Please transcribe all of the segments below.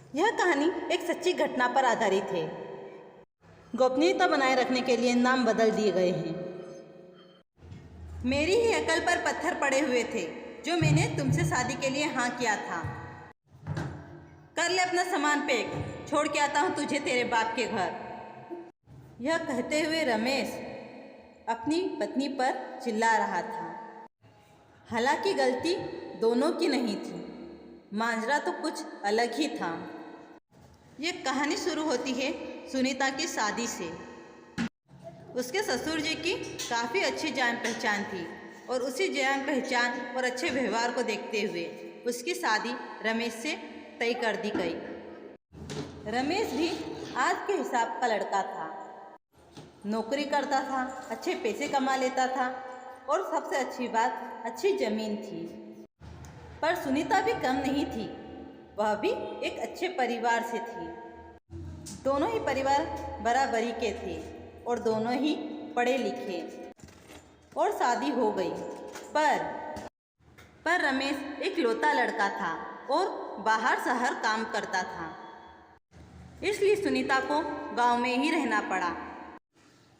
यह कहानी एक सच्ची घटना पर आधारित है। गोपनीयता बनाए रखने के लिए नाम बदल दिए गए हैं। मेरी ही अकल पर पत्थर पड़े हुए थे जो मैंने तुमसे शादी के लिए हाँ किया था। कर ले अपना सामान पैक, छोड़ के आता हूँ तुझे तेरे बाप के घर। यह कहते हुए रमेश अपनी पत्नी पर चिल्ला रहा था। हालांकि गलती दोनों की नहीं थी, मांजरा तो कुछ अलग ही था। ये कहानी शुरू होती है सुनीता की शादी से। उसके ससुर जी की काफ़ी अच्छी जान पहचान थी और उसी जान पहचान और अच्छे व्यवहार को देखते हुए उसकी शादी रमेश से तय कर दी गई। रमेश भी आज के हिसाब का लड़का था, नौकरी करता था, अच्छे पैसे कमा लेता था और सबसे अच्छी बात अच्छी ज़मीन थी। पर सुनीता भी कम नहीं थी, वह भी एक अच्छे परिवार से थी। दोनों ही परिवार बराबरी के थे और दोनों ही पढ़े लिखे और शादी हो गई। पर रमेश एक लौता लड़का था और बाहर शहर काम करता था, इसलिए सुनीता को गांव में ही रहना पड़ा।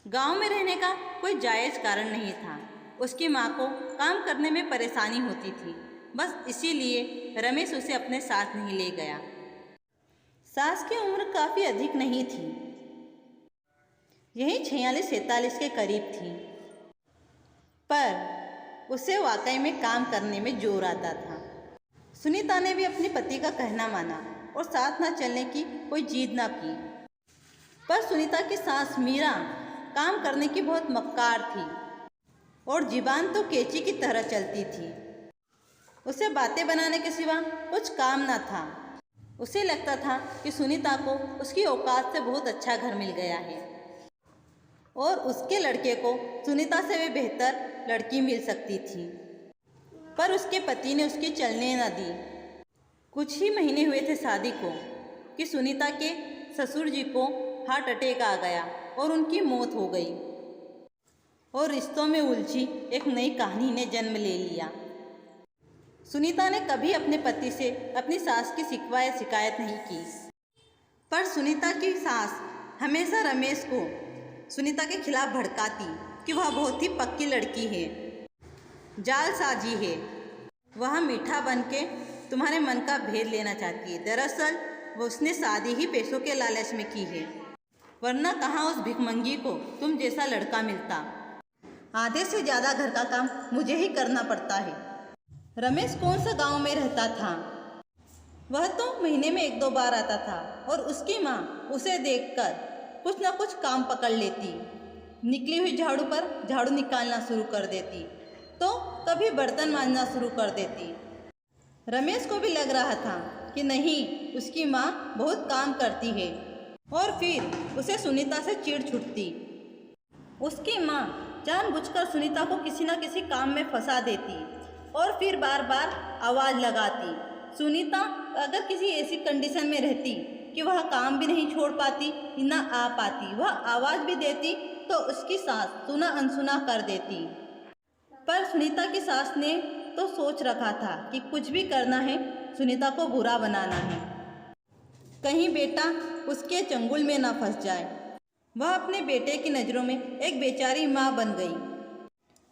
गांव में रहने का कोई जायज़ कारण नहीं था। उसकी माँ को काम करने में परेशानी होती थी, बस इसीलिए रमेश उसे अपने साथ नहीं ले गया। सास की उम्र काफ़ी अधिक नहीं थी, यही 46-47 के करीब थी, पर उसे वाकई में काम करने में जोर आता था। सुनीता ने भी अपने पति का कहना माना और साथ न चलने की कोई जिद न की। पर सुनीता की सास मीरा काम करने की बहुत मक्कार थी और जीबान तो कैंची की तरह चलती थी। उसे बातें बनाने के सिवा कुछ काम न था। उसे लगता था कि सुनीता को उसकी औकात से बहुत अच्छा घर मिल गया है और उसके लड़के को सुनीता से भी बेहतर लड़की मिल सकती थी। पर उसके पति ने उसकी चलने न दी। कुछ ही महीने हुए थे शादी को कि सुनीता के ससुर जी को हार्ट अटैक आ गया और उनकी मौत हो गई और रिश्तों में उलझी एक नई कहानी ने जन्म ले लिया। सुनीता ने कभी अपने पति से अपनी सास की शिकवा या शिकायत नहीं की, पर सुनीता की सास हमेशा रमेश को सुनीता के खिलाफ भड़काती कि वह बहुत ही पक्की लड़की है, जालसाजी है, वह मीठा बन के तुम्हारे मन का भेद लेना चाहती है। दरअसल वो उसने शादी ही पैसों के लालच में की है, वरना कहाँ उस भिखमंगी को तुम जैसा लड़का मिलता। आधे से ज़्यादा घर का काम मुझे ही करना पड़ता है। रमेश कौन सा गांव में रहता था, वह तो महीने में 1-2 बार आता था और उसकी माँ उसे देखकर कुछ न कुछ काम पकड़ लेती। निकली हुई झाड़ू पर झाड़ू निकालना शुरू कर देती तो कभी बर्तन मांजना शुरू कर देती। रमेश को भी लग रहा था कि नहीं, उसकी माँ बहुत काम करती है और फिर उसे सुनीता से चिढ़ छूटती। उसकी माँ जानबूझकर सुनीता को किसी न किसी काम में फंसा देती और फिर बार बार आवाज़ लगाती। सुनीता अगर किसी ऐसी कंडीशन में रहती कि वह काम भी नहीं छोड़ पाती, न आ पाती, वह आवाज़ भी देती तो उसकी सास सुना अनसुना कर देती। पर सुनीता की सास ने तो सोच रखा था कि कुछ भी करना है, सुनीता को बुरा बनाना है, कहीं बेटा उसके चंगुल में न फंस जाए। वह अपने बेटे की नज़रों में एक बेचारी माँ बन गई।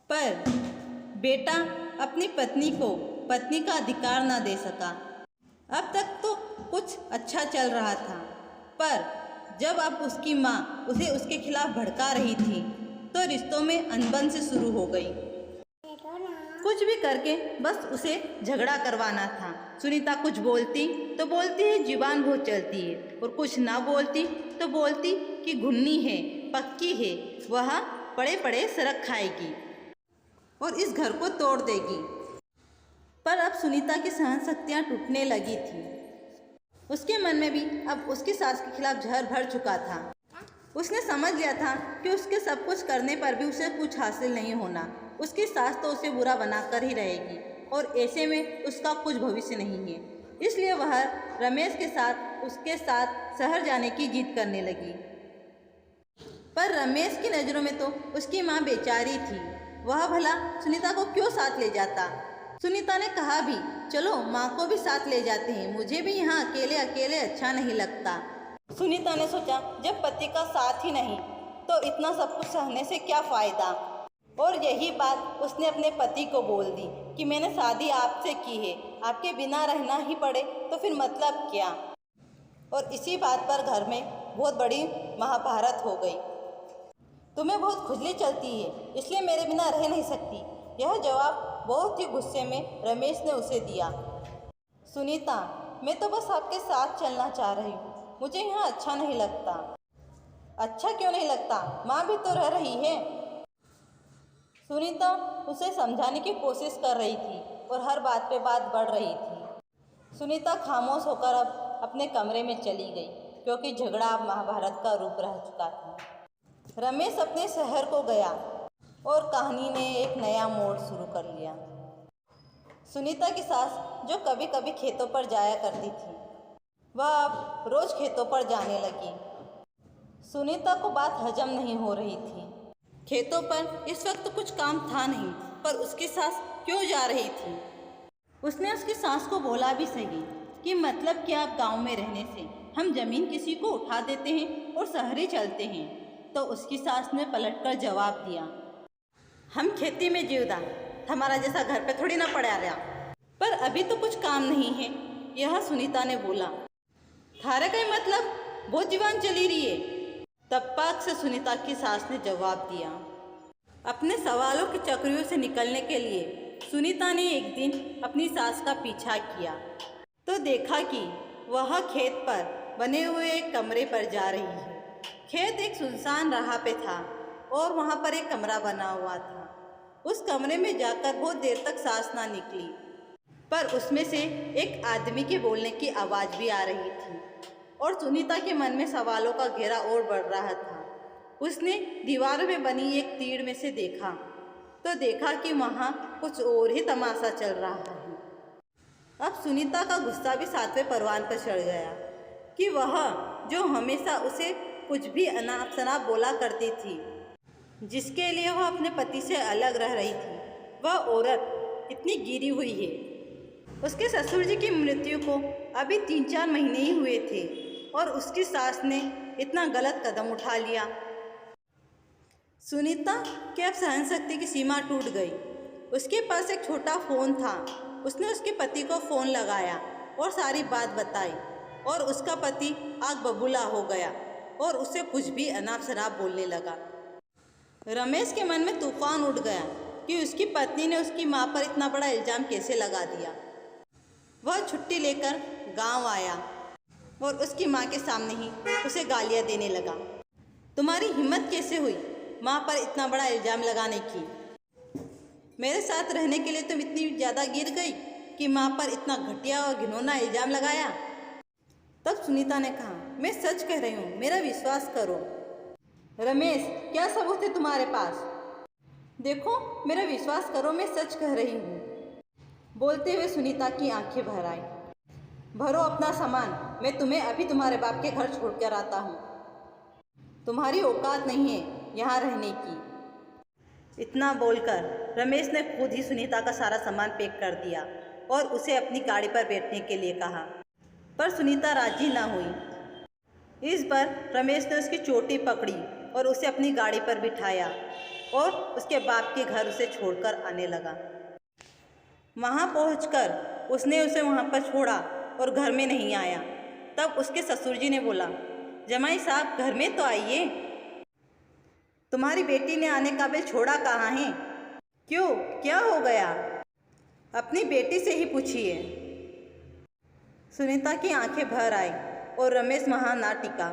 पर बेटा अपनी पत्नी को पत्नी का अधिकार न दे सका। अब तक तो कुछ अच्छा चल रहा था, पर जब अब उसकी माँ उसे उसके खिलाफ भड़का रही थी तो रिश्तों में अनबन से शुरू हो गई। कुछ भी करके बस उसे झगड़ा करवाना था। सुनीता कुछ बोलती तो बोलती है जुबान बहुत चलती है, और कुछ ना बोलती तो बोलती कि घुन्नी है, पक्की है, वह पड़े पड़े सड़क खाएगी और इस घर को तोड़ देगी। पर अब सुनीता की सहन शक्तियाँ टूटने लगी थी। उसके मन में भी अब उसकी सास के खिलाफ जहर भर चुका था। उसने समझ लिया था कि उसके सब कुछ करने पर भी उसे कुछ हासिल नहीं होना। उसकी सास तो उसे बुरा बनाकर ही रहेगी और ऐसे में उसका कुछ भविष्य नहीं है। इसलिए वह रमेश के साथ उसके साथ शहर जाने की जिद करने लगी। पर रमेश की नज़रों में तो उसकी माँ बेचारी थी। वह भला सुनीता को क्यों साथ ले जाता। सुनीता ने कहा भी, चलो माँ को भी साथ ले जाते हैं, मुझे भी यहाँ अकेले अकेले अच्छा नहीं लगता। सुनीता ने सोचा, जब पति का साथ ही नहीं तो इतना सब कुछ सहने से क्या फ़ायदा। और यही बात उसने अपने पति को बोल दी कि मैंने शादी आपसे की है, आपके बिना रहना ही पड़े तो फिर मतलब क्या। और इसी बात पर घर में बहुत बड़ी महाभारत हो गई। तुम्हें बहुत खुजली चलती है, इसलिए मेरे बिना रह नहीं सकती। यह जवाब बहुत ही गुस्से में रमेश ने उसे दिया। सुनीता, मैं तो बस आपके साथ चलना चाह रही हूँ, मुझे यहाँ अच्छा नहीं लगता। अच्छा क्यों नहीं लगता, माँ भी तो रह रही है। सुनीता उसे समझाने की कोशिश कर रही थी और हर बात पे बात बढ़ रही थी। सुनीता खामोश होकर अब अपने कमरे में चली गई, क्योंकि झगड़ा अब महाभारत का रूप रह चुका था। रमेश अपने शहर को गया और कहानी ने एक नया मोड़ शुरू कर लिया। सुनीता की सास, जो कभी कभी खेतों पर जाया करती थी, वह अब रोज खेतों पर जाने लगी। सुनीता को बात हजम नहीं हो रही थी। खेतों पर इस वक्त कुछ काम था नहीं, पर उसकी सास क्यों जा रही थी। उसने उसकी सास को बोला भी सही कि मतलब क्या, आप गांव में रहने से हम जमीन किसी को उठा देते हैं और शहरे चलते हैं। तो उसकी सास ने पलटकर जवाब दिया, हम खेती में जीवदार, हमारा जैसा घर पे थोड़ी ना पड़ा रहा। पर अभी तो कुछ काम नहीं है, यह सुनीता ने बोला। थारे का मतलब बहुत जीवान चली रही है, तप्पाक से सुनीता की सास ने जवाब दिया। अपने सवालों की चक्रियों से निकलने के लिए सुनीता ने एक दिन अपनी सास का पीछा किया तो देखा कि वह खेत पर बने हुए एक कमरे पर जा रही है। खेत एक सुनसान राह पे था और वहाँ पर एक कमरा बना हुआ था। उस कमरे में जाकर बहुत देर तक सांस ना निकली, पर उसमें से एक आदमी के बोलने की आवाज़ भी आ रही थी और सुनीता के मन में सवालों का घेरा और बढ़ रहा था। उसने दीवार में बनी एक तीर में से देखा तो देखा कि वहाँ कुछ और ही तमाशा चल रहा है। अब सुनीता का गुस्सा भी सातवें परवान पर चढ़ गया कि वह जो हमेशा उसे कुछ भी अनाप शनाप बोला करती थी, जिसके लिए वह अपने पति से अलग रह रही थी, वह औरत इतनी गिरी हुई है। उसके ससुर जी की मृत्यु को अभी 3-4 महीने ही हुए थे और उसकी सास ने इतना गलत कदम उठा लिया। सुनीता की अब सहन शक्ति की सीमा टूट गई। उसके पास एक छोटा फ़ोन था। उसने उसके पति को फ़ोन लगाया और सारी बात बताई और उसका पति आग बबूला हो गया और उसे कुछ भी अनाप शनाप बोलने लगा। रमेश के मन में तूफान उठ गया कि उसकी पत्नी ने उसकी माँ पर इतना बड़ा इल्ज़ाम कैसे लगा दिया। वह छुट्टी लेकर गांव आया और उसकी माँ के सामने ही उसे गालियाँ देने लगा। तुम्हारी हिम्मत कैसे हुई माँ पर इतना बड़ा इल्ज़ाम लगाने की? मेरे साथ रहने के लिए तुम इतनी ज़्यादा गिर गई कि माँ पर इतना घटिया और घिनौना इल्ज़ाम लगाया। तब सुनीता ने कहा, मैं सच कह रही हूँ, मेरा विश्वास करो। रमेश, क्या सबूत है तुम्हारे पास? देखो, मेरा विश्वास करो, मैं सच कह रही हूँ। बोलते हुए सुनीता की आंखें भर आई। भरो अपना सामान, मैं तुम्हें अभी तुम्हारे बाप के घर छोड़कर आता हूँ। तुम्हारी औकात नहीं है यहाँ रहने की। इतना बोलकर रमेश ने खुद ही सुनीता का सारा सामान पैक कर दिया और उसे अपनी गाड़ी पर बैठने के लिए कहा, पर सुनीता राजी ना हुई। इस बार रमेश ने उसकी चोटी पकड़ी और उसे अपनी गाड़ी पर बिठाया और उसके बाप के घर उसे छोड़कर आने लगा। वहाँ पहुंचकर उसने उसे वहाँ पर छोड़ा और घर में नहीं आया। तब उसके ससुर जी ने बोला, जमाई साहब घर में तो आइए, तुम्हारी बेटी ने आने का बिल छोड़ा कहाँ है? क्यों, क्या हो गया? अपनी बेटी से ही पूछिए। सुनीता की आंखें भर आई और रमेश वहाँ ना टिका।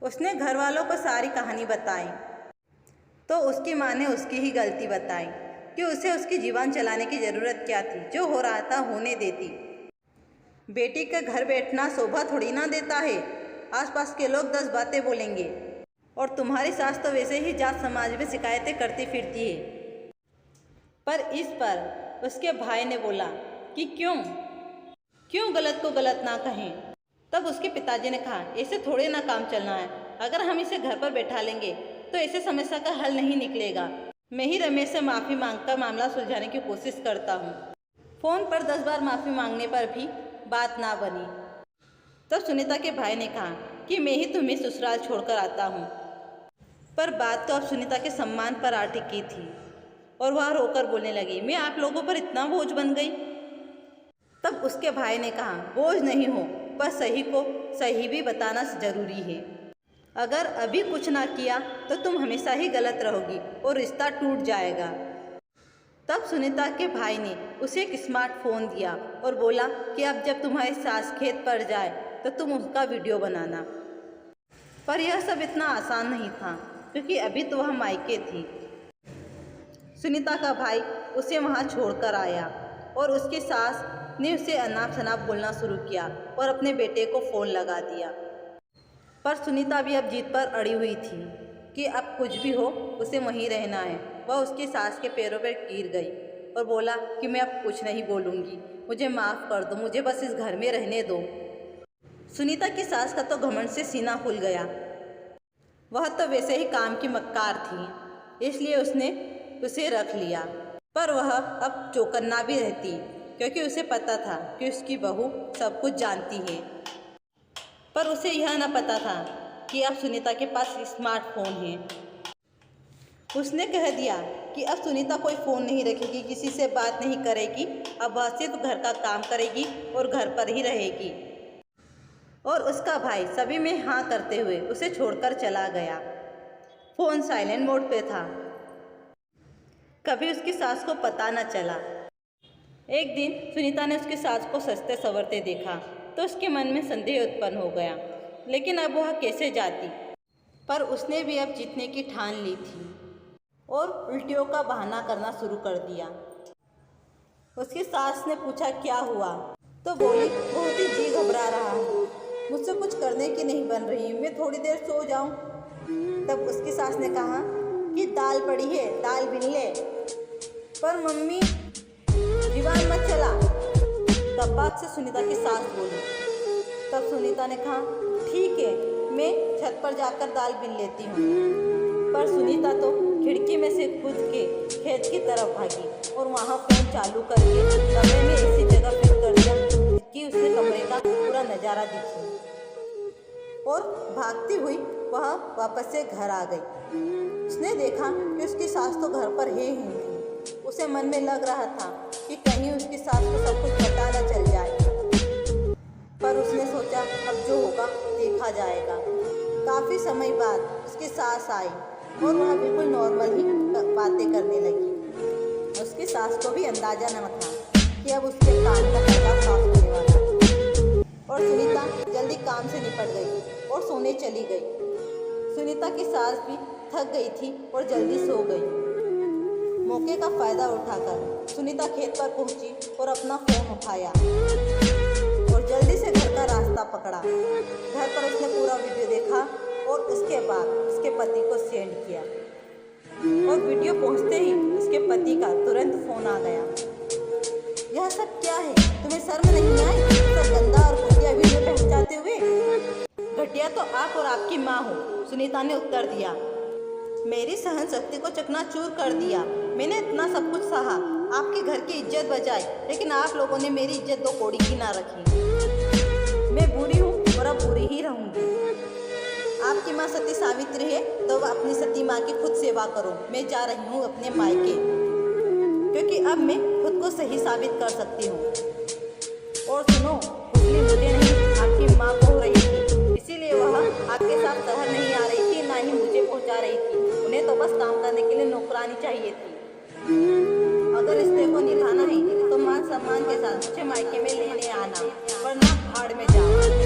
उसने घर वालों को सारी कहानी बताई तो उसकी माँ ने उसकी ही गलती बताई कि उसे उसकी जीवन चलाने की ज़रूरत क्या थी, जो हो रहा था होने देती। बेटी का घर बैठना शोभा थोड़ी ना देता है, आसपास के लोग 10 बातें बोलेंगे। और तुम्हारी सास तो वैसे ही जात समाज में शिकायतें करती फिरती है। पर इस पर उसके भाई ने बोला कि क्यों गलत को गलत ना कहें। तब उसके पिताजी ने कहा, ऐसे थोड़े ना काम चलना है, अगर हम इसे घर पर बैठा लेंगे तो ऐसे समस्या का हल नहीं निकलेगा। मैं ही रमेश से माफ़ी मांगकर मामला सुलझाने की कोशिश करता हूँ। फ़ोन पर 10 बार माफ़ी मांगने पर भी बात ना बनी। तब सुनीता के भाई ने कहा कि मैं ही तुम्हें ससुराल छोड़कर आता हूँ। पर बात तो अब सुनीता के सम्मान पर आ टिकी थी और वह रोकर बोलने लगी, मैं आप लोगों पर इतना बोझ बन गई। तब उसके भाई ने कहा, बोझ नहीं हो, पर सही को सही भी बताना ज़रूरी है। अगर अभी कुछ ना किया तो तुम हमेशा ही गलत रहोगी और रिश्ता टूट जाएगा। तब सुनीता के भाई ने उसे एक स्मार्टफोन दिया और बोला कि अब जब तुम्हारी सास खेत पर जाए तो तुम उसका वीडियो बनाना। पर यह सब इतना आसान नहीं था, क्योंकि अभी तो वह मायके थी। सुनीता का भाई उसे वहां छोड़कर आया और उसकी सास ने उसे अनाप शनाप बोलना शुरू किया और अपने बेटे को फ़ोन लगा दिया। पर सुनीता भी अब जीत पर अड़ी हुई थी कि अब कुछ भी हो उसे वहीं रहना है। वह उसकी सास के पैरों पर गिर गई और बोला कि मैं अब कुछ नहीं बोलूँगी, मुझे माफ़ कर दो, मुझे बस इस घर में रहने दो। सुनीता की सास का तो घमंड से सीना फूल गया। वह तो वैसे ही काम की मक्कार थी, इसलिए उसने उसे रख लिया। पर वह अब चौकन्ना भी रहती, क्योंकि उसे पता था कि उसकी बहू सब कुछ जानती है। पर उसे यह न पता था कि अब सुनीता के पास स्मार्टफोन है। उसने कह दिया कि अब सुनीता कोई फ़ोन नहीं रखेगी, किसी से बात नहीं करेगी, अब वह सिर्फ घर का काम करेगी और घर पर ही रहेगी। और उसका भाई सभी में हाँ करते हुए उसे छोड़कर चला गया। फ़ोन साइलेंट मोड पे था, कभी उसकी सास को पता न चला। एक दिन सुनीता ने उसकी सास को सजते संवरते देखा तो उसके मन में संदेह उत्पन्न हो गया, लेकिन अब वह कैसे जाती। पर उसने भी अब जीतने की ठान ली थी और उल्टियों का बहाना करना शुरू कर दिया। उसकी सास ने पूछा क्या हुआ, तो बोली बहुत ही जी घबरा रहा है, मुझसे कुछ करने की नहीं बन रही, मैं थोड़ी देर सो जाऊं। तब उसकी सास ने कहा कि दाल पड़ी है, दाल बिन ले। पर मम्मी दीवार मत चला, तब बात से सुनीता की सास बोली। तब सुनीता ने कहा ठीक है, मैं छत पर जाकर दाल बिन लेती हूँ। पर सुनीता तो खिड़की में से कूद के खेत की तरफ भागी और वहाँ फ़ोन चालू करके कमरे में ऐसी जगह फिट कर दिया कि उसे कमरे का पूरा नज़ारा दिखे। और भागती हुई वह वापस से घर आ गई। उसने देखा कि उसकी सास तो घर पर है ही नहीं। उसे मन में लग रहा था कि कहीं उसकी सास को सब कुछ पता न चल जाए। पर उसने सोचा अब जो होगा देखा जाएगा। काफ़ी समय बाद उसकी सास आई और वह बिल्कुल नॉर्मल ही बातें करने लगी। उसकी सास को भी अंदाजा न था कि अब उसके कान का पर्दा साफ होने वाला। और सुनीता जल्दी काम से निपट गई और सोने चली गई। सुनीता की सास भी थक गई थी और जल्दी सो गई। मौके का फ़ायदा उठाकर सुनीता खेत पर पहुंची और अपना फ़ोन उठाया और जल्दी से घर का रास्ता पकड़ा। घर पर उसने पूरा वीडियो देखा और उसके बाद उसके पति को सेंड किया। और वीडियो पहुंचते ही उसके पति का तुरंत फ़ोन आ गया। यह सब क्या है, तुम्हें शर्म नहीं आई सब गंदा और घटिया वीडियो पहुंचाते हुए? घटिया तो आप और आपकी माँ हो, सुनीता ने उत्तर दिया। मेरी सहन शक्ति को चकनाचूर कर दिया। मैंने इतना सब कुछ सहा, आपके घर की इज्जत बचाई, लेकिन आप लोगों ने मेरी इज्जत दो कौड़ी की ना रखी। मैं बुरी हूँ और अब बुरी ही रहूँगी। आपकी माँ सती सावित्री है तो वह अपनी सती माँ की खुद सेवा करो। मैं जा रही हूँ अपने मायके, क्योंकि अब मैं खुद को सही साबित कर सकती हूँ। और सुनो, खुजली मुझे नहीं आपकी माँ को हो रही थी, इसीलिए वह आपके साथ शहर नहीं आ रही थी, ना ही मुझे पहुँचा रही थी। उन्हें तो बस काम करने के लिए नौकरानी चाहिए थी। अगर रिश्ते को निभाना है तो मान सम्मान के साथ मुझे मायके में लेने आना, वरना भाड़ में जाओ।